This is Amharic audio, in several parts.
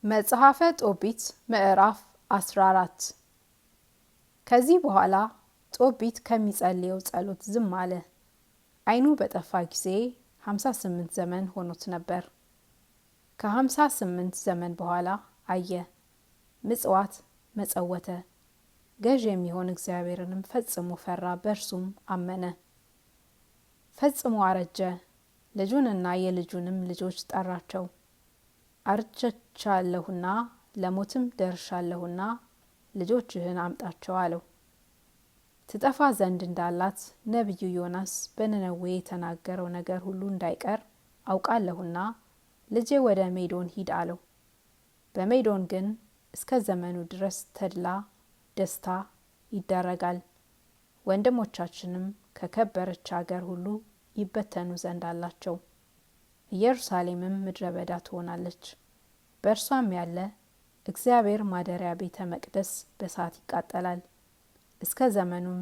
መጽሐፈ ጦቢት ምዕራፍ 14 ከዚህ በኋላ ጦቢት ከሚጸልየው ጸሎት ዝም አለ። ዓይኑ በጠፋ ጊዜ 58 ዘመን ሆኖት ነበር። ከ58 ዘመን በኋላ አየ፣ ምጽዋት መጸወተ። ገዥ የሚሆን እግዚአብሔርንም ፈጽሞ ፈራ፣ በእርሱም አመነ። ፈጽሞ አረጀ፣ ልጁንና የልጁንም ልጆች ጠራቸው። አርጅቻለሁና ለሞትም ደርሻለሁና ልጆችህን አምጣቸው አለው። ትጠፋ ዘንድ እንዳላት ነቢዩ ዮናስ በነነዌ የተናገረው ነገር ሁሉ እንዳይቀር አውቃለሁና ልጄ ወደ ሜዶን ሂድ አለው። በሜዶን ግን እስከ ዘመኑ ድረስ ተድላ ደስታ ይደረጋል። ወንድሞቻችንም ከከበረች አገር ሁሉ ይበተኑ ዘንድ አላቸው። ኢየሩሳሌምም ምድረ በዳ ትሆናለች። በእርሷም ያለ እግዚአብሔር ማደሪያ ቤተ መቅደስ በእሳት ይቃጠላል። እስከ ዘመኑም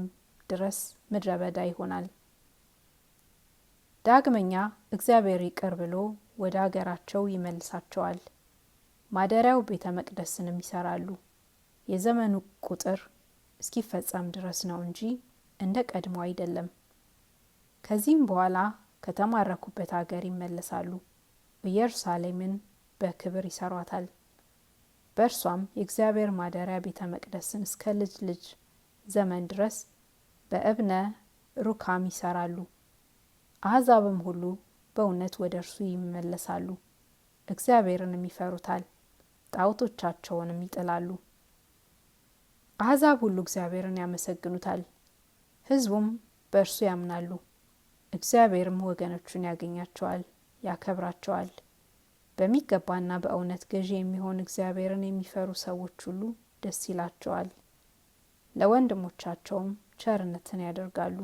ድረስ ምድረ በዳ ይሆናል። ዳግመኛ እግዚአብሔር ይቅር ብሎ ወደ አገራቸው ይመልሳቸዋል። ማደሪያው ቤተ መቅደስንም ይሰራሉ። የዘመኑ ቁጥር እስኪፈጸም ድረስ ነው እንጂ እንደ ቀድሞ አይደለም። ከዚህም በኋላ ከተማረኩበት አገር ይመለሳሉ። ኢየሩሳሌምን በክብር ይሰሯታል። በእርሷም የእግዚአብሔር ማደሪያ ቤተ መቅደስን እስከ ልጅ ልጅ ዘመን ድረስ በእብነ ሩካም ይሰራሉ። አሕዛብም ሁሉ በእውነት ወደ እርሱ ይመለሳሉ፣ እግዚአብሔርንም ይፈሩታል፣ ጣዖቶቻቸውንም ይጥላሉ። አሕዛብ ሁሉ እግዚአብሔርን ያመሰግኑታል፣ ሕዝቡም በእርሱ ያምናሉ። እግዚአብሔርም ወገኖቹን ያገኛቸዋል፣ ያከብራቸዋል። በሚገባና በእውነት ገዢ የሚሆን እግዚአብሔርን የሚፈሩ ሰዎች ሁሉ ደስ ይላቸዋል፣ ለወንድሞቻቸውም ቸርነትን ያደርጋሉ።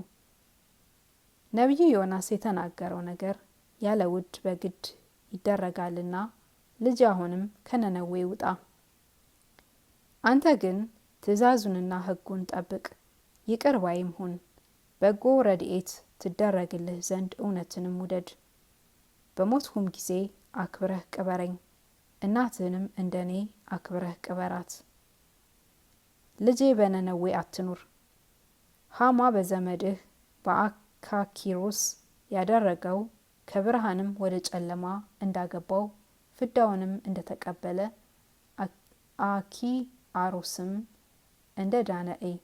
ነቢዩ ዮናስ የተናገረው ነገር ያለ ውድ በግድ ይደረጋልና ልጅ አሁንም ከነነዌ ውጣ። አንተ ግን ትእዛዙንና ሕጉን ጠብቅ፣ ይቅር ባይም ሁን። በጎ ረድኤት ትደረግልህ ዘንድ እውነትንም ውደድ። በሞትሁም ጊዜ አክብረህ ቅበረኝ፣ እናትህንም እንደኔ አክብረህ ቅበራት። ልጄ በነነዌ አትኑር። ሃማ በዘመድህ በአካኪሮስ ያደረገው ከብርሃንም ወደ ጨለማ እንዳገባው ፍዳውንም እንደተቀበለ አኪአሮስም እንደ ዳነ እይ።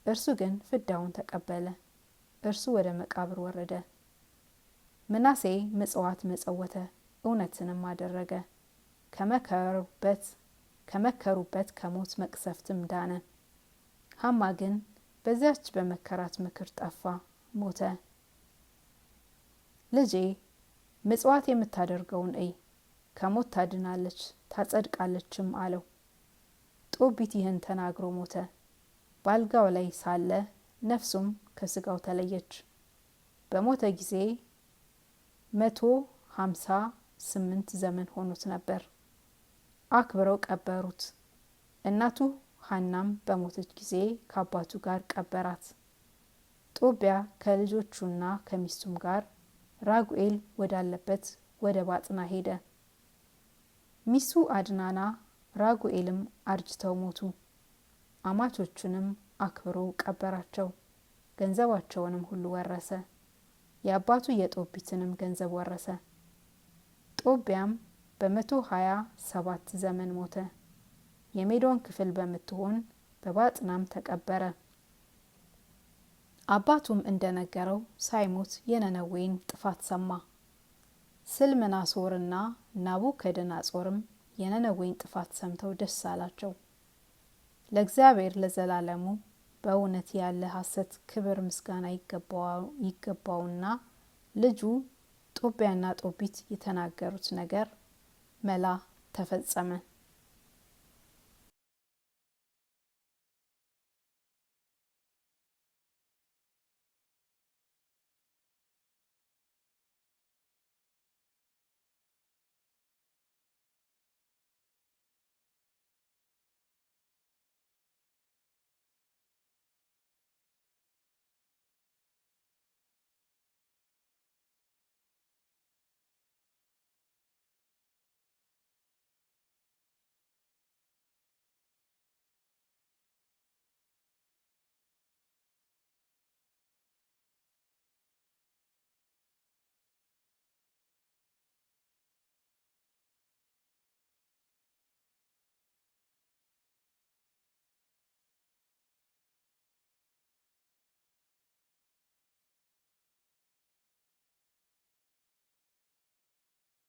እርሱ ግን ፍዳውን ተቀበለ፣ እርሱ ወደ መቃብር ወረደ። ምናሴ ምጽዋት መጸወተ፣ እውነትንም አደረገ። ከመከሩበት ከሞት መቅሰፍትም ዳነ። ሃማ ግን በዚያች በመከራት ምክር ጠፋ፣ ሞተ። ልጄ ምጽዋት የምታደርገውን እይ፣ ከሞት ታድናለች ታጸድቃለችም አለው። ጦቢት ይህን ተናግሮ ሞተ። ባልጋው ላይ ሳለ ነፍሱም ከስጋው ተለየች። በሞተ ጊዜ 158 ዘመን ሆኖት ነበር። አክብረው ቀበሩት። እናቱ ሐናም በሞተች ጊዜ ከአባቱ ጋር ቀበራት። ጦቢያ ከልጆቹና ከሚስቱም ጋር ራጉኤል ወዳለበት ወደ ባጥና ሄደ። ሚስቱ አድናና ራጉኤልም አርጅተው ሞቱ። አማቾቹንም አክብሮ ቀበራቸው። ገንዘባቸውንም ሁሉ ወረሰ። የአባቱ የጦቢትንም ገንዘብ ወረሰ። ጦቢያም በ127 ዘመን ሞተ። የሜዶን ክፍል በምትሆን በባጥናም ተቀበረ። አባቱም እንደነገረው ሳይሞት የነነዌን ጥፋት ሰማ። ስልምናሶርና ናቡከደነጾርም የነነዌን ጥፋት ሰምተው ደስ አላቸው። ለእግዚአብሔር ለዘላለሙ በእውነት ያለ ሐሰት ክብር ምስጋና ይገባውና ልጁ ጦቢያና ጦቢት የተናገሩት ነገር መላ ተፈጸመ።